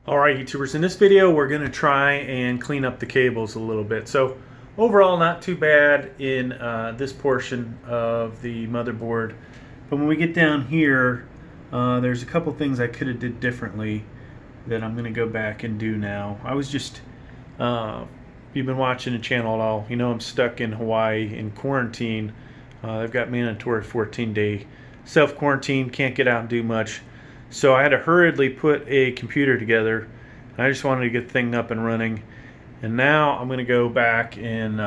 Alright YouTubers, in this video we're going to try and clean up the cables a little bit. So overall not too bad in this portion of the motherboard, but when we get down here there's a couple things I could have did differently that I'm going to go back and do now. I was just, if you've been watching the channel at all, you know I'm stuck in Hawaii in quarantine. They've got mandatory 14-day self-quarantine, can't get out and do much. So I had to hurriedly put a computer together. I just wanted to get the thing up and running. And now I'm going to go back and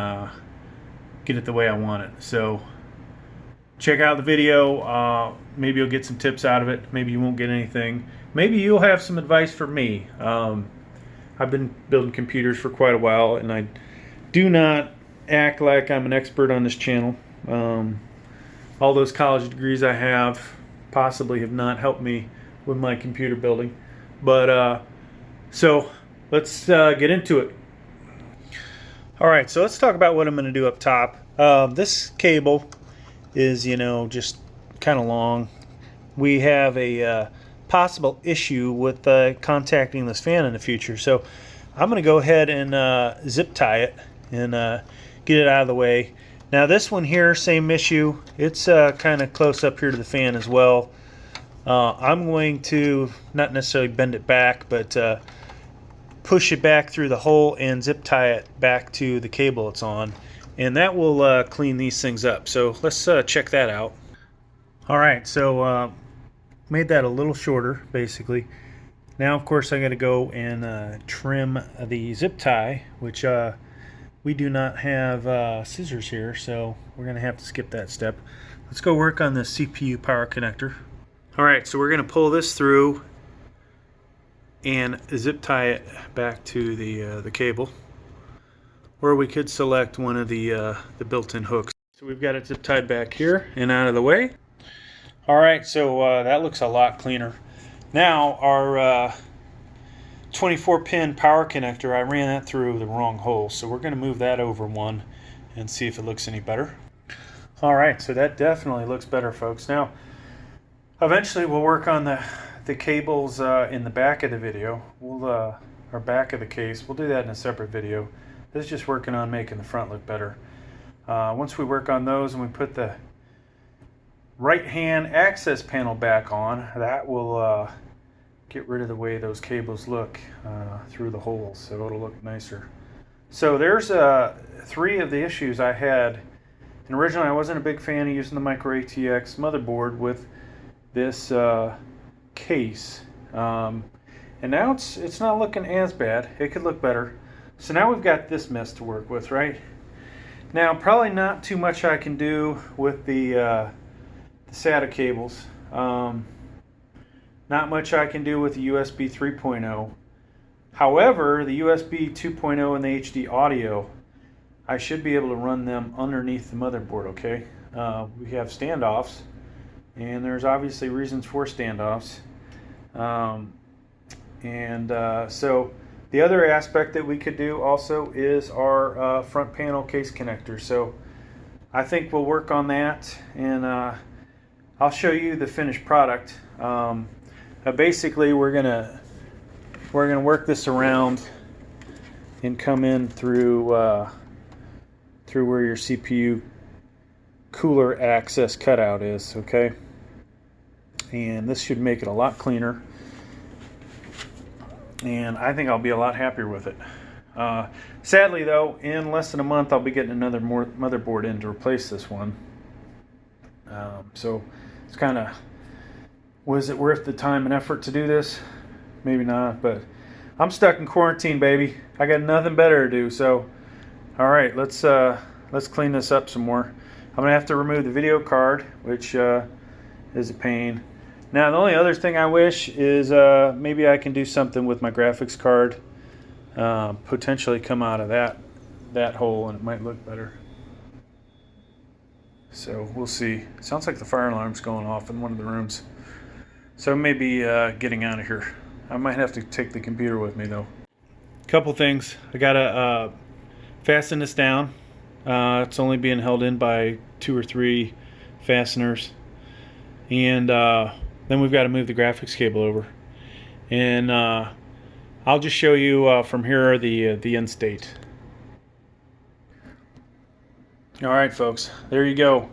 get it the way I want it. So check out the video. Maybe you'll get some tips out of it. Maybe you won't get anything. Maybe you'll have some advice for me. I've been building computers for quite a while, and I do not act like I'm an expert on this channel. All those college degrees I have possibly have not helped me with my computer building, but so let's get into it. Alright, so let's talk about what I'm going to do up top. This cable is, just kind of long. We have a possible issue with contacting this fan in the future, so I'm going to go ahead and zip tie it and get it out of the way. Now this one here, same issue. It's kind of close up here to the fan as well. I'm going to not necessarily bend it back, but push it back through the hole and zip tie it back to the cable it's on, and that will clean these things up. So let's check that out. Alright, so made that a little shorter basically. Now of course I'm going to go and trim the zip tie, which we do not have scissors here, so we're going to have to skip that step. Let's go work on the CPU power connector. Alright, so we're going to pull this through and zip tie it back to the cable, or we could select one of the built-in hooks. So we've got it zip tied back here and out of the way. Alright, so that looks a lot cleaner. Now our 24-pin power connector, I ran that through the wrong hole, so we're going to move that over one and see if it looks any better. Alright, so that definitely looks better, folks. Now eventually we'll work on the cables in the back of the video, or back of the case. We'll do that in a separate video. This is just working on making the front look better. Once we work on those and we put the right hand access panel back on, that will get rid of the way those cables look through the holes, so it'll look nicer. So there's 3 of the issues I had. And originally I wasn't a big fan of using the micro ATX motherboard with this case, and now it's not looking as bad. It could look better. So now we've got this mess to work with, right? Now probably not too much I can do with the SATA cables. Not much I can do with the USB 3.0. However, the USB 2.0 and the HD audio, I should be able to run them underneath the motherboard, okay? We have standoffs, and there's obviously reasons for standoffs. So the other aspect that we could do also is our front panel case connector. So I think we'll work on that, and I'll show you the finished product. Basically we're gonna work this around and come in through where your CPU cooler access cutout is, okay? And this should make it a lot cleaner, and I think I'll be a lot happier with it. Sadly though, in less than a month I'll be getting another motherboard in to replace this one. So it's kind of, was it worth the time and effort to do this? Maybe not, but I'm stuck in quarantine, baby. I got nothing better to do. So alright, let's clean this up some more. I'm gonna have to remove the video card, which is a pain. Now the only other thing I wish is maybe I can do something with my graphics card, potentially come out of that hole, and it might look better. So we'll see. Sounds like the fire alarm's going off in one of the rooms, so maybe getting out of here. I might have to take the computer with me though. Couple things. I gotta fasten this down. It's only being held in by 2 or 3 fasteners, and then we've got to move the graphics cable over. And I'll just show you from here the end state. All right, folks, there you go.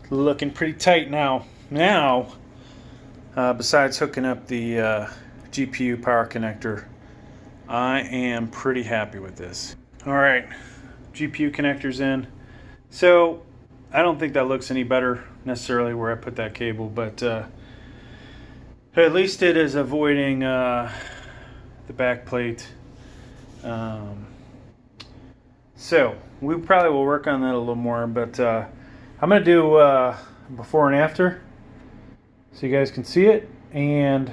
Looking pretty tight now. Besides hooking up the GPU power connector, I am pretty happy with this. All right, GPU connector's in. So I don't think that looks any better necessarily where I put that cable, but at least it is avoiding the back plate. So we probably will work on that a little more, but I'm going to do before and after so you guys can see it, and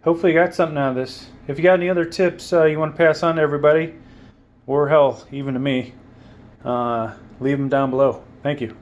hopefully you got something out of this. If you got any other tips you want to pass on to everybody, or hell, even to me, leave them down below. Thank you.